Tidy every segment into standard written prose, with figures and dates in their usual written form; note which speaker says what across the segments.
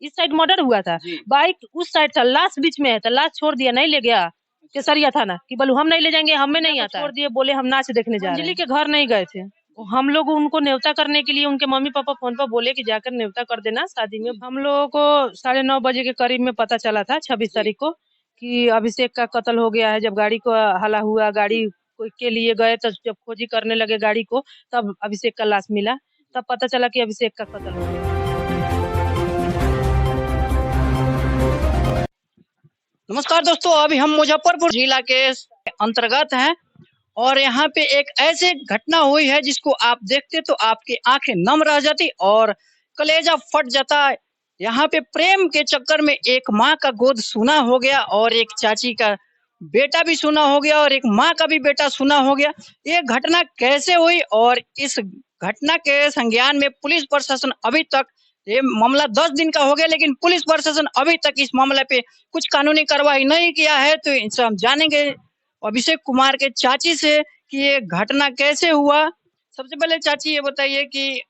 Speaker 1: इस side murder हुआ था, बाइक उस साइड था, लाश बीच में है, तो लाश छोड़ दिया, नहीं ले गया केसरिया थाना कि बोलू हम नहीं ले जाएंगे, हमें नहीं आता। छोड़ दिए, बोले हम नाच देखने जा रहे हैं। अंजलि के घर नहीं गए थे, हम लोग उनको न्योता करने के लिए उनके मम्मी पापा फोन पर बोले कि जाकर न्योता कर देना शादी में। हम लोगों को 9:30 बजे के करीब में पता चला था 26 तारीख को कि अभिषेक का कत्ल हो गया है। जब गाड़ी को हला हुआ, गाड़ी के लिए गए, तो जब खोजी करने लगे गाड़ी को, तब अभिषेक का लाश मिला। तब पता चला कि अभिषेक का कत्ल हो गया।
Speaker 2: नमस्कार दोस्तों, अभी हम मुजफ्फरपुर जिला के अंतर्गत हैं और यहाँ पे एक ऐसे घटना हुई है जिसको आप देखते तो आपकी आंखें नम रह जाती और कलेजा फट जाता। यहाँ पे प्रेम के चक्कर में एक माँ का गोद सूना हो गया और एक चाची का बेटा भी सूना हो गया और एक माँ का भी बेटा सूना हो गया। ये घटना कैसे हुई और इस घटना के संज्ञान में पुलिस प्रशासन अभी तक, ये मामला 10 दिन का हो गया लेकिन पुलिस प्रशासन अभी तक इस मामले पे कुछ कानूनी कार्रवाई नहीं किया है। तो इनसे हम जानेंगे अभिषेक कुमार के चाची से कि ये घटना कैसे हुआ। सबसे पहले चाची ये बताइए कि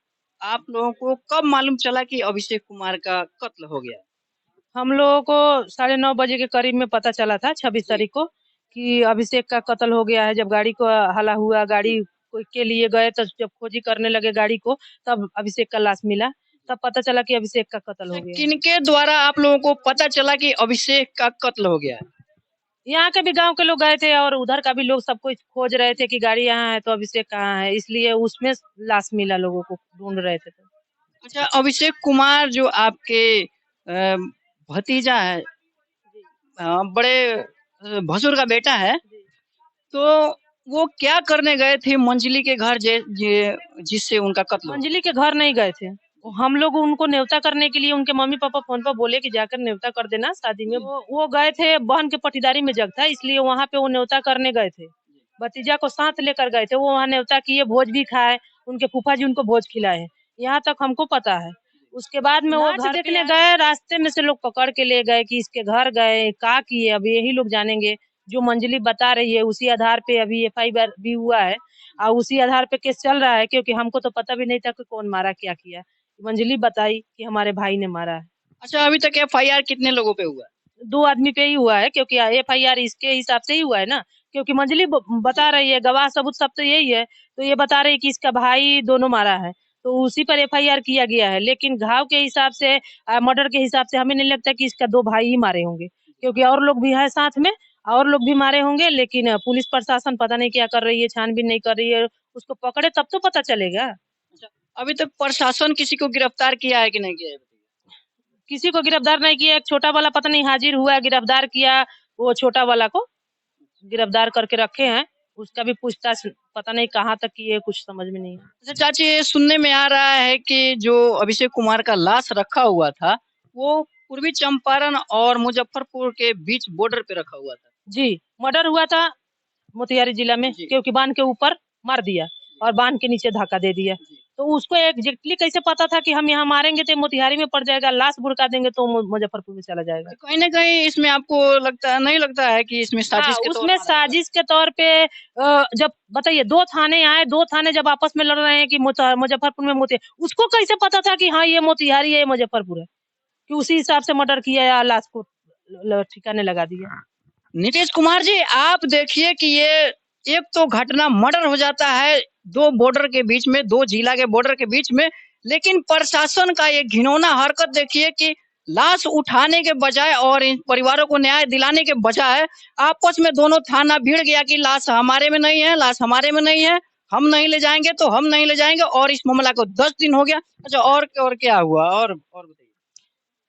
Speaker 2: आप लोगों को कब मालूम चला कि अभिषेक कुमार का कत्ल हो गया?
Speaker 1: हम लोगों को 9:30 बजे के करीब में पता चला था 26 तारीख को कि अभिषेक का कत्ल हो गया है। जब गाड़ी को हला हुआ, गाड़ी के लिए गए, तो जब खोजी करने लगे गाड़ी को, तब अभिषेक का लाश मिला। तब पता चला कि अभिषेक का कत्ल हो गया।
Speaker 2: किनके द्वारा आप लोगों को पता चला कि अभिषेक का कत्ल हो गया?
Speaker 1: यहाँ के भी गांव के लोग गए थे और उधर का भी लोग सब कुछ खोज रहे थे कि गाड़ी यहाँ है तो अभिषेक कहाँ है, इसलिए उसमें लाश मिला, लोगों को ढूंढ रहे थे।
Speaker 2: अच्छा, अभिषेक कुमार जो आपके भतीजा है, बड़े भसुर का बेटा है, तो वो क्या करने गए थे मंजली के घर जिससे उनका कत्ल?
Speaker 1: मंजली के घर नहीं गए थे, हम लोग उनको न्योता करने के लिए उनके मम्मी पापा फोन पर बोले कि जाकर न्योता कर देना शादी में। वो गए थे, बहन के पटीदारी में जग था, इसलिए वहाँ पे वो न्योता करने गए थे। भतीजा को साथ लेकर गए थे, वो वहाँ न्योता किए, भोज भी खाए, उनके फूफा जी उनको भोज खिलाए, यहाँ तक हमको पता है। उसके बाद में वो घर देखने गए, रास्ते में से लोग पकड़ के ले गए कि इसके घर गए, क्या किए, अब यही लोग जानेंगे। जो मंजली बता रही है उसी आधार पे अभी FIR भी हुआ है और उसी आधार पे केस चल रहा है, क्योंकि हमको तो पता भी नहीं था कि कौन मारा, क्या किया। मंजली बताई कि हमारे भाई ने मारा है।
Speaker 2: अच्छा, अभी तक FIR कितने लोगों पे हुआ?
Speaker 1: 2 आदमी पे ही हुआ है, क्योंकि FIR इसके हिसाब से ही हुआ है ना, क्योंकि मंजली बता रही है, गवाह सबूत सब तो यही है, तो ये बता रही है कि इसका भाई दोनों मारा है, तो उसी पर FIR किया गया है। लेकिन घाव के हिसाब से, मर्डर के हिसाब से हमें नहीं लगता कि इसका 2 भाई ही मारे होंगे, क्योंकि और लोग भी है साथ में, और लोग भी मारे होंगे। लेकिन पुलिस प्रशासन पता नहीं क्या कर रही है, छानबीन नहीं कर रही है, उसको पकड़े तब तो पता चलेगा।
Speaker 2: अच्छा, अभी तक प्रशासन किसी को गिरफ्तार किया है कि नहीं किया है?
Speaker 1: किसी को गिरफ्तार नहीं किया। एक छोटा वाला पता नहीं हाजिर हुआ, गिरफ्तार किया, वो छोटा वाला को गिरफ्तार करके रखे हैं, उसका भी पूछताछ पता नहीं कहाँ तक की है, कुछ समझ में नहीं।
Speaker 2: अच्छा चाची, ये सुनने में आ रहा है कि जो अभिषेक कुमार का लाश रखा हुआ था वो पूर्वी चंपारण और मुजफ्फरपुर के बीच बॉर्डर पे रखा हुआ था।
Speaker 1: जी, मर्डर हुआ था मोतिहारी जिला में, क्योंकि बांध के ऊपर मार दिया और बांध के नीचे धक्का दे दिया। तो उसको एग्जैक्टली कैसे पता था कि हम यहाँ मारेंगे तो मोतिहारी में पड़ जाएगा, लाश बुड़का देंगे तो मुजफ्फरपुर में चला जाएगा।
Speaker 2: कहीं ना कहीं इसमें आपको नहीं लगता है कि इसमें साजिश के
Speaker 1: उसमें साजिश के तौर पे, जब बताइए 2 थाने आए, 2 थाने जब आपस में लड़ रहे हैं कि मुजफ्फरपुर में उसको कैसे पता था कि हाँ ये मोतिहारी है, ये मुजफ्फरपुर है, कि उसी हिसाब से मर्डर किया या लाश को ठिकाने लगा दिया।
Speaker 2: नीतीश कुमार जी, आप देखिए कि ये एक तो घटना मर्डर हो जाता है 2 बॉर्डर के बीच में, 2 जिला के बॉर्डर के बीच में, लेकिन प्रशासन का ये घिनौना हरकत देखिए कि लाश उठाने के बजाय और इन परिवारों को न्याय दिलाने के बजाय आपस में दोनों थाना भिड़ गया कि लाश हमारे में नहीं है, लाश हमारे में नहीं है, हम नहीं ले जाएंगे तो हम नहीं ले जाएंगे, और इस मामला को 10 दिन हो गया। अच्छा, और क्या हुआ? और बताइए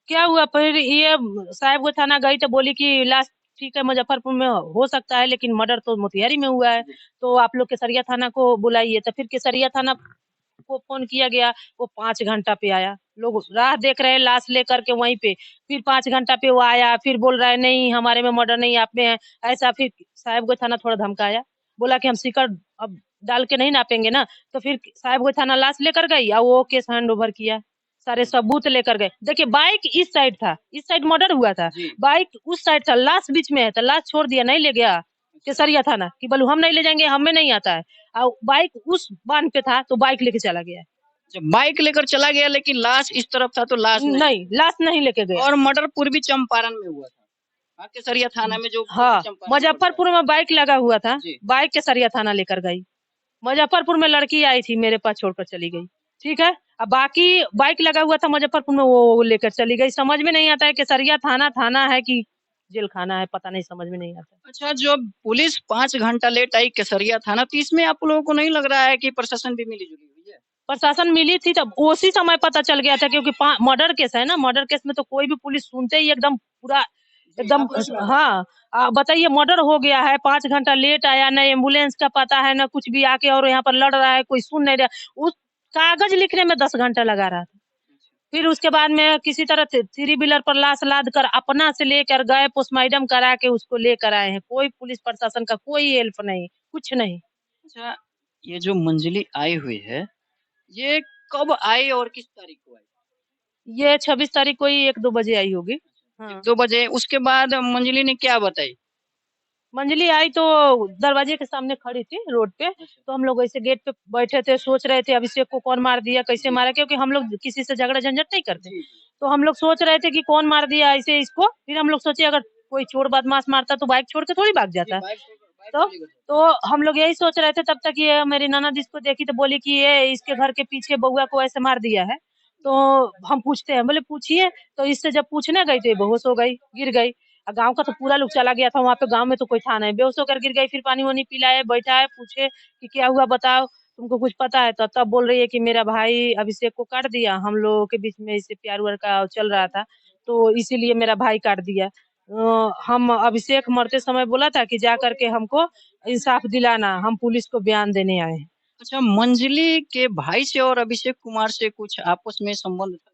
Speaker 1: क्या हुआ। फिर ये साहेबगंज थाना गई तो बोली कि लाश ठीक है मुजफ्फरपुर में हो सकता है, लेकिन मर्डर तो मोतिहारी में हुआ है, तो आप लोग केसरिया थाना को बुलाइए। तो फिर केसरिया थाना को फोन किया गया, वो 5 घंटा पे आया। लोग राह देख रहे हैं लाश लेकर के वहीं पे, फिर 5 घंटा पे वो आया, फिर बोल रहा है नहीं हमारे में मर्डर नहीं, आप में है ऐसा। फिर साहेबगंज थाना थोड़ा धमकाया, बोला कि हम सिकड़ अब डाल के नहीं नापेंगे ना। तो फिर साहेबगंज थाना लाश लेकर गई और वो केस हैंड ओवर किया, सारे सबूत लेकर गए। देखिए बाइक इस साइड था, इस साइड मर्डर हुआ था, बाइक उस साइड था, लाश बीच में है, तो लाश छोड़ दिया, नहीं ले गया केसरिया थाना कि बोलू हम नहीं ले जाएंगे, हमें नहीं आता है। और बाइक उस बांध पे था तो बाइक लेके चला गया।
Speaker 2: जब बाइक लेकर चला गया लेकिन लाश इस तरफ था तो लाश नहीं,
Speaker 1: नहीं, लाश नहीं लेके गया।
Speaker 2: और मर्डर पूर्वी चंपारण में हुआ था, हाँ, केसरिया थाना में जो पूर्वी
Speaker 1: हाँ,
Speaker 2: चंपारण पड़ता है।
Speaker 1: मुजफ्फरपुर में बाइक लगा हुआ था,
Speaker 2: जी।
Speaker 1: बाइक केसरिया थाना लेकर गई। मुजफ्फरपुर में लड़की आई थी, मेरे पास छोड़कर चली गई। ठीक है, अब बाकी बाइक लगा हुआ था मुजफ्फरपुर में, वो लेकर चली गई। समझ में नहीं आता है केसरिया थाना थाना है कि जेल खाना है, पता नहीं, समझ में नहीं आता।
Speaker 2: अच्छा, जब पुलिस 5 घंटा लेट आई केसरिया थाना, तो इसमें आप लोगों को नहीं लग रहा है कि प्रशासन भी मिली-जुली हुई है?
Speaker 1: प्रशासन मिली थी तब उसी समय पता चल गया था, क्योंकि मर्डर केस है ना, मर्डर केस में तो कोई भी पुलिस सुनते ही एकदम पूरा एकदम। हाँ, बताइए, मर्डर हो गया है, 5 घंटा लेट आया, न एम्बुलेंस का पता है न कुछ भी, आके और यहाँ पर लड़ रहा है, कोई सुन नहीं रहा। उस कागज लिखने में 10 घंटा लगा रहा था। फिर उसके बाद में किसी तरह थ्री व्हीलर पर लाश लाद कर अपना से लेकर गए, पोस्टमार्टम करा के उसको लेकर आए हैं। कोई पुलिस प्रशासन का कोई हेल्प नहीं, कुछ नहीं।
Speaker 2: अच्छा, ये जो मंजली आई हुई है, ये कब आई और किस तारीख को आई?
Speaker 1: ये 26 तारीख को ही 1-2 बजे आई होगी। हाँ।
Speaker 2: 1-2 बजे, उसके बाद मंजली ने क्या बताई?
Speaker 1: मंजली आई तो दरवाजे के सामने खड़ी थी रोड पे, तो हम लोग ऐसे गेट पे बैठे थे, सोच रहे थे अभिषेक को कौन मार दिया, कैसे मारा, क्योंकि हम लोग किसी से झगड़ा झंझट नहीं करते। तो हम लोग सोच रहे थे कि कौन मार दिया ऐसे इसको। फिर हम लोग सोचे अगर कोई चोर बदमाश मारता तो बाइक छोड़ के थोड़ी भाग जाता। तो तो हम लोग यही सोच रहे थे, तब तक ये मेरी ननद इसको देखी तो बोली कि ये इसके घर के पीछे बउआ को ऐसे मार दिया है। तो हम पूछते हैं, बोले पूछिए। तो इससे जब पूछने गई तो ये बेहोश हो गई, गिर गई। गाँव का तो पूरा लोग चला गया था वहाँ पे, गाँव में तो कोई था नहीं। बेहोश होकर गिर गई, फिर पानी-वानी पिलाए, बैठाए, पूछे कि क्या हुआ बताओ, तुमको कुछ पता है? तो तब बोल रही है कि मेरा भाई अभिषेक को काट दिया, हम लोगों के बीच में ऐसे प्यार-व्यार का चल रहा था, तो इसीलिए मेरा भाई काट दिया। हम अभिषेक मरते समय बोला था कि जा कर के हमको इंसाफ दिलाना, हम पुलिस को बयान देने आए हैं।
Speaker 2: अच्छा, मंजली के भाई से और अभिषेक कुमार से कुछ आपस में संबंध था?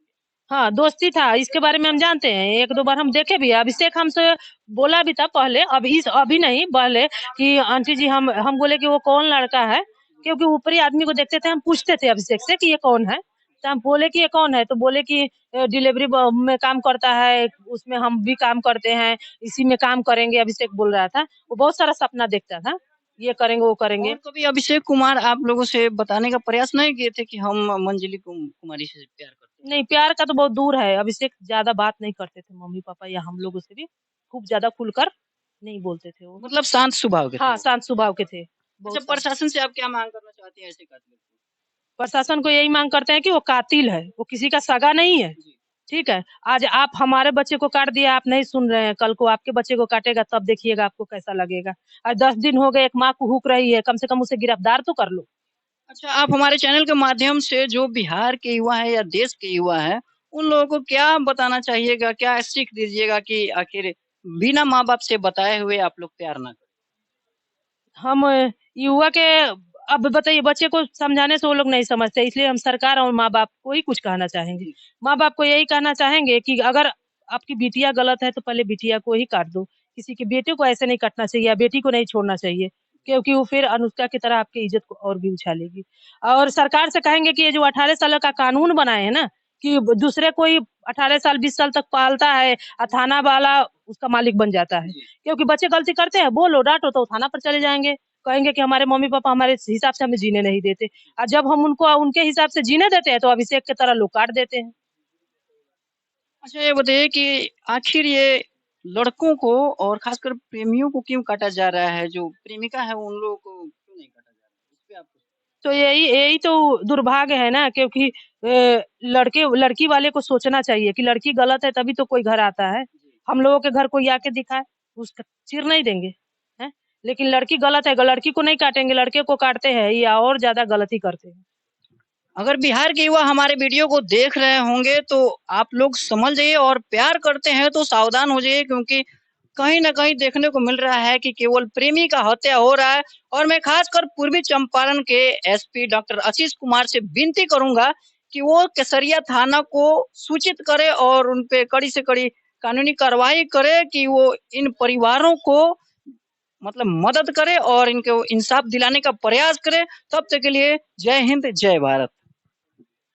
Speaker 1: हाँ, दोस्ती था, इसके बारे में हम जानते हैं। 1-2 बार हम देखे भी हैं। अभिषेक हमसे बोला भी था पहले, अभी नहीं, पहले, कि आंटी जी हम बोले कि वो कौन लड़का है? क्योंकि ऊपरी आदमी को देखते थे, हम पूछते थे अभिषेक से कि ये कौन है? तो हम बोले कि ये कौन है? तो बोले कि डिलीवरी में काम करता है, उसमें हम भी काम करते हैं, इसी में काम करेंगे, अभिषेक बोल रहा था। वो बहुत सारा सपना देखता था, ये करेंगे, वो करेंगे।
Speaker 2: और कभी अभिषेक कुमार आप लोगों से बताने का प्रयास नहीं किए थे कि हम मंजली कुमारी से प्यार करते हैं?
Speaker 1: नहीं, प्यार का तो बहुत दूर है। अभिषेक ज़्यादा बात नहीं करते थे मम्मी-पापा या हम लोगों से भी, खूब ज़्यादा खुलकर नहीं बोलते थे वो।
Speaker 2: मतलब शांत स्वभाव के थे
Speaker 1: हाँ,
Speaker 2: वो।
Speaker 1: शांत स्वभाव के थे,
Speaker 2: अच्छा,
Speaker 1: बहुत शांत।
Speaker 2: प्रशासन से आप क्या मांग करना चाहती हैं ऐसे कातिलों से?
Speaker 1: प्रशासन को यही माँग करते हैं कि वो कातिल है, वो किसी का सगा नहीं है,
Speaker 2: जी।
Speaker 1: ठीक है? आज आप हमारे बच्चे को काट दिया, आप नहीं सुन रहे हैं, कल को आपके बच्चे को काटेगा तब देखिएगा आपको कैसा लगेगा। आज 10 दिन हो गए, एक माँ को हुक रही है, कम से कम उसे गिरफ्तार तो कर लो।
Speaker 2: अच्छा, आप हमारे चैनल के माध्यम से जो बिहार के युवा हैं या देश के युवा हैं, उन लोगों को क्या बताना चाहिएगा, क्या सीख दीजिएगा कि आखिर बिना माँ-बाप से बताए हुए आप लोग प्यार ना करें?
Speaker 1: हम युवा के अब बताइए, बच्चे को समझाने से वो लोग नहीं समझते, इसलिए हम सरकार और माँ-बाप को ही कुछ कहना चाहेंगे।
Speaker 2: जी।
Speaker 1: माँ-बाप को यही कहना चाहेंगे कि अगर आपकी बिटिया गलत है तो पहले बिटिया को ही काट दो। किसी की बेटे को ऐसे नहीं काटना चाहिए या बेटी को नहीं छोड़ना चाहिए, क्योंकि वो फिर अनुष्का की तरह आपकी इज़्ज़त को और भी उछालेगी। और सरकार से कहेंगे कि ये जो 18 साल का कानून बनाए हैं ना, कि दूसरे कोई 18 साल 20 साल तक पालता है, थाना वाला उसका मालिक बन जाता है।
Speaker 2: जी।
Speaker 1: क्योंकि बच्चे गलती करते हैं, बोलो, डाँटो तो थाना पर चले जाएँगे। कहेंगे कि हमारे मम्मी-पापा हमारे हिसाब से हमें जीने नहीं देते। और जब हम उनको उनके हिसाब से जीने देते हैं, तो अभिषेक की तरह लोग काट देते हैं।
Speaker 2: अच्छा, ये बताइए कि आखिर ये लड़कों को और खासकर प्रेमियों को क्यों काटा जा रहा है? जो प्रेमिका है उन लोगों को क्यों नहीं काटा जा रहा है? इस पे आप
Speaker 1: तो यही यही तो दुर्भाग्य है ना, क्योंकि लड़के लड़की वाले को सोचना चाहिए कि लड़की गलत है तभी तो कोई घर आता है।
Speaker 2: जी।
Speaker 1: हम लोगों के घर कोई आके दिखाए, उसका सिर नहीं देंगे, हैं? लेकिन लड़की गलत है, लड़की को नहीं काटेंगे, लड़के को काटते हैं या और ज़्यादा गलती करते हैं।
Speaker 2: अगर बिहार के युवा हमारे वीडियो को देख रहे होंगे तो आप लोग समझ जाइए और प्यार करते हैं तो सावधान हो जाइए, क्योंकि कहीं न कहीं देखने को मिल रहा है कि केवल प्रेमी का हत्या हो रहा है। और मैं खासकर पूर्वी चंपारण के एसपी डॉक्टर आशीष कुमार से विनती करूँगा कि वो केसरिया थाना को सूचित करे और उन पे कड़ी से कड़ी कानूनी कार्रवाई करे कि वो इन परिवारों को मतलब मदद करे और इनको इंसाफ दिलाने का प्रयास करे। तब तक के लिए जय हिंद, जय भारत।